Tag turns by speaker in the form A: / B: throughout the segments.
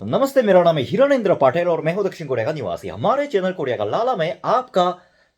A: तो नमस्ते, मेरा नाम है हिरणेंद्र पाटिल और मैं हूं दक्षिण कोरिया का निवासी। हमारे चैनल कोरिया का लाला में आपका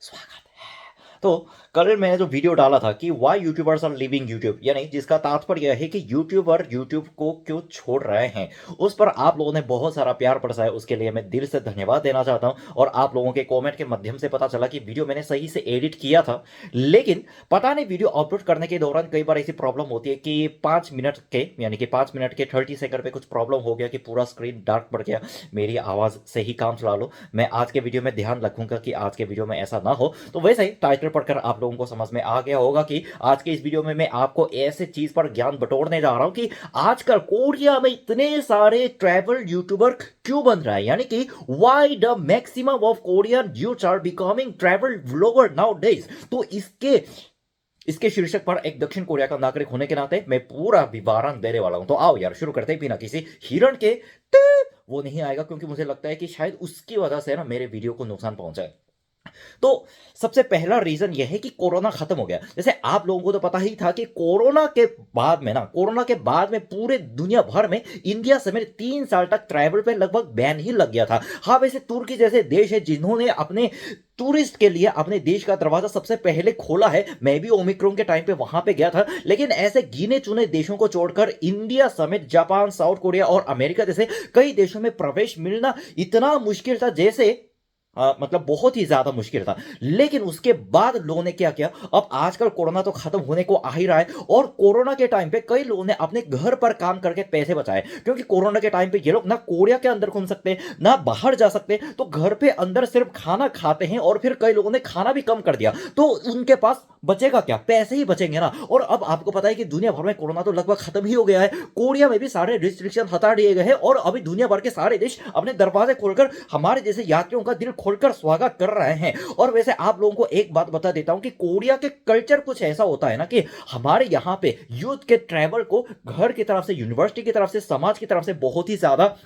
A: स्वागत है। तो कल मैंने जो वीडियो डाला था कि why YouTubers are leaving YouTube, यानी जिसका तात्पर्य यह है कि यूट्यूबर यूट्यूब को क्यों छोड़ रहे हैं, उस पर आप लोगों ने बहुत सारा प्यार बरसाया। उसके लिए मैं दिल से धन्यवाद देना चाहता हूं। और आप लोगों के कमेंट के माध्यम से पता चला कि वीडियो मैंने सही से एडिट किया था, लेकिन पता नहीं वीडियो अपलोड करने के दौरान कई बार ऐसी प्रॉब्लम होती है कि 5 मिनट के, यानी कि 5 मिनट के 30 सेकंड पे कुछ प्रॉब्लम हो गया कि पूरा स्क्रीन डार्क पड़ गया। मेरी आवाज से ही काम चला लो। मैं आज के वीडियो में ध्यान रखूंगा कि आज के वीडियो में ऐसा ना हो। तो वैसे ही टाइटल पढ़कर आप लोगों को समझ में आ गया होगा कि आज के इस वीडियो में मैं आपको ऐसे चीज पर ज्ञान बटोरने जा रहा हूं कि आजकल कोरिया में इतने सारे ट्रैवल यूट्यूबर क्यों बन रहा है, यानी कि why the maximum of Korean youth are becoming travel vlogger nowadays. तो इसके शीर्षक पर एक दक्षिण कोरिया का नागरिक होने के नाते मैं पूरा विवरण देने वाला हूं। तो आओ यार, शुरू करते ही बिना किसी हिरण के वो नहीं आएगा, क्योंकि मुझे लगता है कि शायद उसकी वजह से ना मेरे वीडियो को नुकसान पहुंचाए। तो सबसे पहला रीजन यह है कि कोरोना खत्म हो गया। जैसे आप लोगों को तो पता ही था कि कोरोना के बाद में पूरे दुनिया भर में इंडिया समेत 3 साल तक ट्रैवल पे लगभग बैन ही लग गया था। हाँ, वैसे तुर्की जैसे देश है जिन्होंने अपने टूरिस्ट के लिए अपने देश का दरवाजा सबसे पहले खोला है। मैं भी ओमिक्रॉन के टाइम पे वहां पे गया था, लेकिन ऐसे गिने चुने देशों को छोड़कर इंडिया समेत जापान, साउथ कोरिया और अमेरिका जैसे कई देशों में प्रवेश मिलना इतना मुश्किल था, जैसे मतलब बहुत ही ज्यादा मुश्किल था। लेकिन उसके बाद लोगों ने क्या किया, अब आजकल कोरोना तो खत्म होने को आ ही रहा है, और कोरोना के टाइम पे कई लोगों ने अपने घर पर काम करके पैसे बचाए। क्योंकि कोरोना के टाइम पे ये लोग ना कोरिया के अंदर घूम सकते ना बाहर जा सकते, तो घर पे अंदर सिर्फ खाना खाते हैं। और फिर कई लोगों ने खाना भी कम कर दिया, तो उनके पास बचेगा क्या, पैसे ही बचेंगे ना। और अब आपको पता है कि दुनिया भर में कोरोना तो लगभग खत्म ही हो गया है। कोरिया में भी सारे रिस्ट्रिक्शन हटा दिए गए हैं, और अभी दुनिया भर के सारे देश अपने दरवाजे खोलकर हमारे जैसे यात्रियों का दिल खोलकर स्वागत कर रहे हैं। और वैसे आप लोगों को एक बात बता देता हूं कि कोरिया के कल्चर कुछ ऐसा होता है ना कि हमारे यहां पे यूथ के ट्रैवल को घर की तरफ से, यूनिवर्सिटी की तरफ से, समाज की तरफ से बहुत ही ज्यादा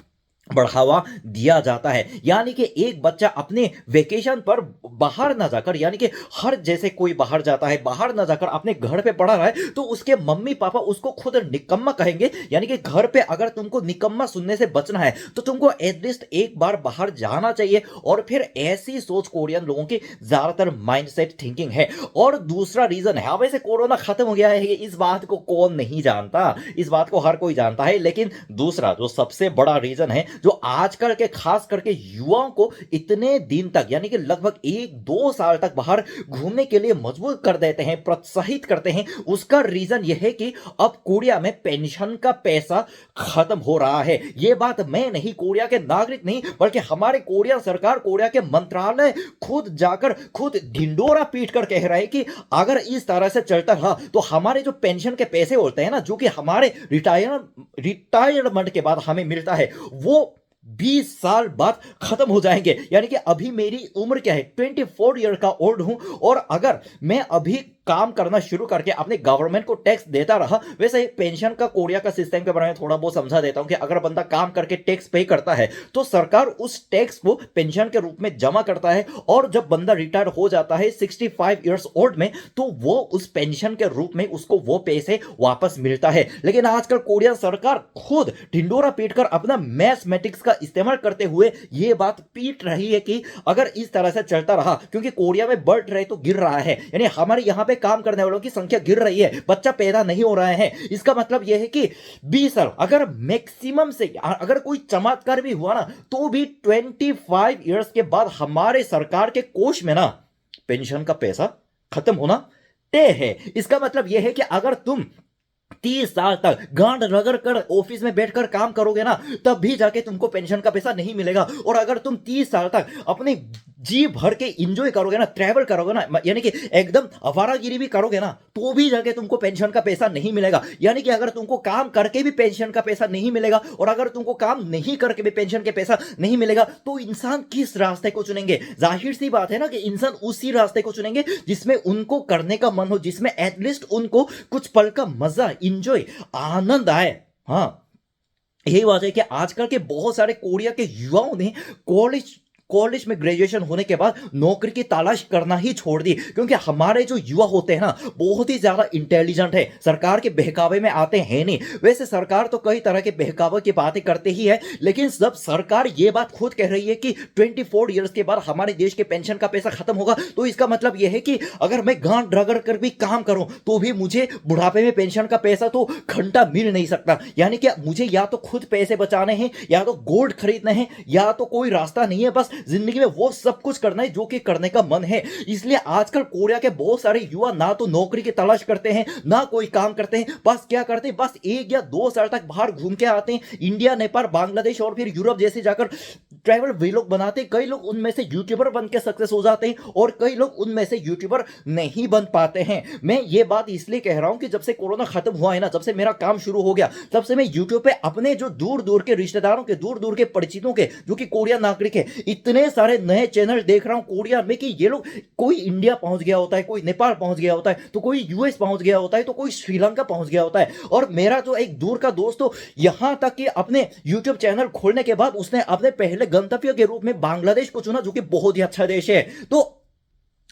A: बढ़ावा दिया जाता है। यानी कि एक बच्चा अपने वेकेशन पर बाहर ना जाकर, यानी कि हर जैसे कोई बाहर जाता है, बाहर ना जाकर अपने घर पे पढ़ा रहा है, तो उसके मम्मी पापा उसको खुद निकम्मा कहेंगे। यानी कि घर पे अगर तुमको निकम्मा सुनने से बचना है तो तुमको एटलीस्ट एक बार बाहर जाना चाहिए। और फिर ऐसी सोच कोरियन लोगों की ज्यादातर माइंडसेट थिंकिंग है। और दूसरा रीजन है, वैसे कोरोना खत्म हो गया है, इस बात को कौन नहीं जानता, इस बात को हर कोई जानता है। लेकिन दूसरा जो सबसे बड़ा रीजन है, जो आजकल के खास करके युवाओं को इतने दिन तक, यानी कि लगभग 1-2 साल तक बाहर घूमने के लिए मजबूर कर देते हैं, प्रोत्साहित करते हैं, उसका रीजन यह है कि अब कोरिया में पेंशन का पैसा खत्म हो रहा है। यह बात मैं नहीं, कोरिया के नागरिक नहीं, बल्कि हमारे कोरिया सरकार, कोरिया के मंत्रालय खुद जाकर खुद ढिंडोरा पीट कर कह रहे हैं कि अगर इस तरह से चलता रहा तो हमारे जो पेंशन के पैसे होते हैं ना, जो कि हमारे रिटायरमेंट के बाद हमें मिलता है, वो 20 साल बाद खत्म हो जाएंगे। यानी कि अभी मेरी उम्र क्या है, 24 ईयर का ओल्ड हूं, और अगर मैं अभी काम करना शुरू करके अपने गवर्नमेंट को टैक्स देता रहा, वैसे ही पेंशन का कोरिया का सिस्टम के बारे में थोड़ा बहुत समझा देता हूं कि अगर बंदा काम करके टैक्स पे करता है तो सरकार उस टैक्स को पेंशन के रूप में जमा करता है, और जब बंदा रिटायर हो जाता है 65 ईयर्स ओल्ड में, तो वो उस पेंशन के रूप में उसको वो पैसे वापस मिलता है। लेकिन आजकल कोरिया सरकार खुद ढिंडोरा पीटकर अपना मैथमेटिक्स का इस्तेमाल करते हुए ये बात पीट रही है कि अगर इस तरह से चलता रहा, क्योंकि कोरिया में बढ़ रहे तो गिर रहा है, यानी हमारे यहां पे काम करने वालों की संख्या गिर रही है, बच्चा पैदा नहीं हो रहा है। इसका मतलब यह है कि 20 साल अगर मैक्सिमम से, अगर कोई चमत्कार भी हुआ ना, तो भी 25 इयर्स के बाद हमारे सरकार के कोष में ना पेंशन का पैसा खत्म होना तय है। इसका मतलब यह है कि अगर तुम 30 साल तक गांड रगड़ कर ऑफिस में बैठकर काम करोगे ना, तब भी जाके तुमको पेंशन का पैसा नहीं मिलेगा। और अगर तुम 30 साल तक अपने जी भर के इंजॉय करोगे ना, ट्रैवल करोगे ना, यानी कि एकदम अवारागिरी भी करोगे ना, तो भी जाके तुमको पेंशन का पैसा नहीं मिलेगा। यानी कि अगर तुमको काम करके भी पेंशन का पैसा नहीं मिलेगा, और अगर तुमको काम नहीं करके भी पेंशन के पैसा नहीं मिलेगा, तो इंसान किस रास्ते को चुनेंगे? जाहिर सी बात है ना कि इंसान उसी रास्ते को चुनेंगे जिसमें उनको करने का मन हो, जिसमें एटलीस्ट उनको कुछ पल का मजा, इंजॉय, आनंद आए। हाँ, यही बात है कि आजकल के बहुत सारे कोरिया के युवाओं ने कॉलेज कॉलेज में ग्रेजुएशन होने के बाद नौकरी की तलाश करना ही छोड़ दी, क्योंकि हमारे जो युवा होते हैं ना बहुत ही ज्यादा इंटेलिजेंट है, सरकार के बहकावे में आते हैं नहीं। वैसे सरकार तो कई तरह के बहकावे की बातें करते ही है, लेकिन जब सरकार ये बात खुद कह रही है कि 24 इयर्स के बाद हमारे देश के पेंशन का पैसा खत्म होगा, तो इसका मतलब यह है कि अगर मैं गांड रगड़ कर भी काम करूं तो भी मुझे बुढ़ापे में पेंशन का पैसा तो घंटा मिल नहीं सकता। यानी कि मुझे या तो खुद पैसे बचाने हैं, या तो गोल्ड खरीदना है, या तो कोई रास्ता नहीं है, बस जिंदगी में वो सब कुछ करना है जो कि करने का मन है। इसलिए आजकल कोरिया के बहुत सारे युवा ना तो नौकरी की तलाश करते हैं, ना कोई काम करते हैं, बस क्या करते हैं, बस 1 या 2 साल तक बाहर घूम के आते हैं, इंडिया, नेपाल, बांग्लादेश और फिर यूरोप जैसे जाकर ट्रैवल व्लॉग बनाते हैं। कई लोग उनमें से यूट्यूबर बन के सक्सेस हो जाते हैं और कई लोग उनमें से यूट्यूबर नहीं बन पाते हैं। मैं ये बात इसलिए कह रहा हूं कि जब से कोरोना खत्म हुआ है ना, जब से मेरा काम शुरू हो गया, तब से मैं यूट्यूब पे अपने जो दूर दूर के रिश्तेदारों के, दूर दूर के परिचितों के जो कि कोरिया नागरिक है, इतने सारे नए चैनल देख रहा हूं कोरिया में कि ये लोग, कोई इंडिया पहुंच गया होता है, कोई नेपाल पहुंच गया होता है, तो कोई यूएस पहुंच गया होता है, तो कोई श्रीलंका पहुंच गया होता है। और मेरा जो एक दूर का दोस्त तो यहां तक कि अपने यूट्यूब चैनल खोलने के बाद उसने अपने पहले गंतव्य के रूप में बांग्लादेश को चुना, जो कि बहुत ही अच्छा देश है। तो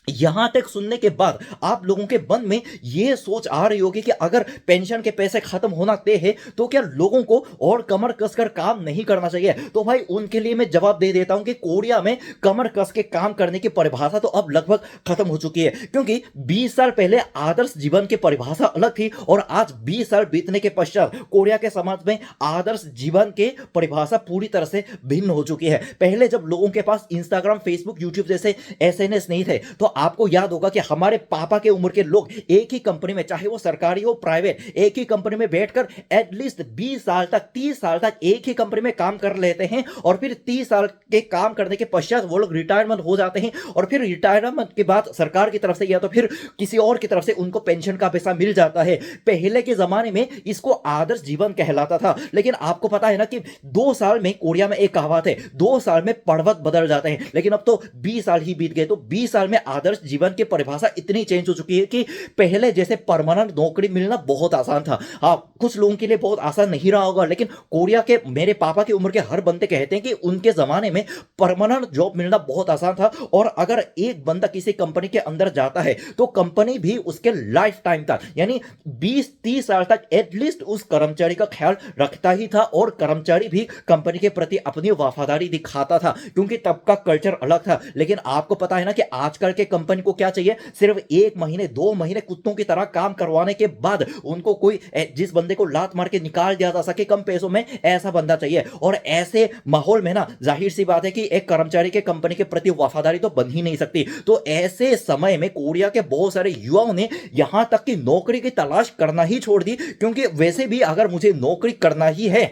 A: यहां तक सुनने के बाद आप लोगों के मन में यह सोच आ रही होगी कि अगर पेंशन के पैसे खत्म होना तय है तो क्या लोगों को और कमर कसकर काम नहीं करना चाहिए? तो भाई उनके लिए मैं जवाब दे देता हूं कि कोरिया में कमर कस के काम करने की परिभाषा तो अब लगभग खत्म हो चुकी है, क्योंकि 20 साल पहले आदर्श जीवन की परिभाषा अलग थी और आज 20 साल बीतने के पश्चात कोरिया के समाज में आदर्श जीवन की परिभाषा पूरी तरह से भिन्न हो चुकी है। पहले जब लोगों के पास इंस्टाग्राम, फेसबुक, यूट्यूब जैसे एसएनएस नहीं थे, तो आपको याद होगा कि हमारे पापा के उम्र के लोग एक ही कंपनी में, चाहे वो सरकारी हो प्राइवेट, एक ही कंपनी में बैठकर एटलीस्ट 20 साल तक, 30 साल तक एक ही कंपनी में काम कर लेते हैं और फिर 30 साल के काम करने के पश्चात वो लोग रिटायरमेंट हो जाते हैं और फिर रिटायरमेंट के बाद सरकार की तरफ से या तो फिर किसी और की तरफ से उनको पेंशन का पैसा मिल जाता है। पहले के जमाने में इसको आदर्श जीवन कहलाता था, लेकिन आपको पता है ना कि 2 साल में, कोरिया में एक कहावत है, 2 साल में पर्वत बदल जाते हैं, लेकिन अब तो 20 साल ही बीत गए। तो 20 साल में आदर्श जीवन की परिभाषा इतनी चेंज हो चुकी है कि पहले जैसे परमानेंट नौकरी मिलना बहुत आसान था। हाँ, कुछ लोगों के लिए बहुत आसान नहीं रहा होगा, लेकिन कोरिया के, मेरे पापा की उम्र के हर बंदे कहते हैं कि उनके जमाने में परमानेंट जॉब मिलना बहुत आसान था और अगर एक बंदा किसी कंपनी के अंदर जाता है तो कंपनी भी उसके लाइफ टाइम तक, यानी 20-30 साल तक एटलीस्ट उस कर्मचारी का ख्याल रखता ही था और कर्मचारी भी कंपनी के प्रति अपनी वफादारी दिखाता था, क्योंकि तब का कल्चर अलग था। लेकिन आपको पता है ना कि आजकल के कंपनी को क्या चाहिए, सिर्फ 1 महीने 2 महीने कुत्तों की तरह काम करवाने के बाद उनको कोई, जिस बंदे को लात मार के निकाल दिया जा सके कम पैसों में, ऐसा बंदा चाहिए। और ऐसे माहौल में ना जाहिर सी बात है कि एक कर्मचारी के कंपनी के प्रति वफादारी तो बन ही नहीं सकती। तो ऐसे समय में कोरिया के बहुत सारे युवाओं ने यहां तक कि नौकरी की तलाश करना ही छोड़ दी, क्योंकि वैसे भी अगर मुझे नौकरी करना ही है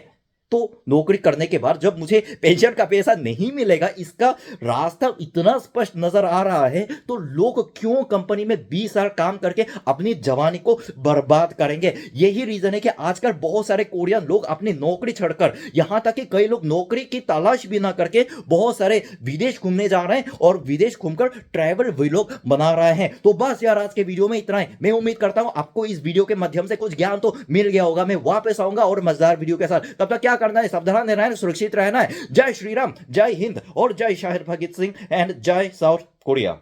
A: तो नौकरी करने के बाद जब मुझे पेंशन का पैसा नहीं मिलेगा, इसका रास्ता इतना स्पष्ट नजर आ रहा है, तो लोग क्यों कंपनी में 20 साल काम करके अपनी जवानी को बर्बाद करेंगे? यही रीजन है कि आजकल बहुत सारे कोरियन लोग अपनी नौकरी छोड़कर, यहां तक कि कई लोग नौकरी की तलाश भी ना करके बहुत सारे विदेश घूमने जा रहे हैं और विदेश घूमकर ट्रैवल व्लॉग बना रहे हैं। तो बस यार, आज के वीडियो में इतना है। मैं उम्मीद करता हूं आपको इस वीडियो के माध्यम से कुछ ज्ञान तो मिल गया होगा। मैं वापस आऊंगा और मजेदार वीडियो के साथ। तब तक क्या करना है, सावधान रहना है, सुरक्षित रहना है। जय श्री राम, जय हिंद और जय शाहिद भगत सिंह एंड जय साउथ कोरिया।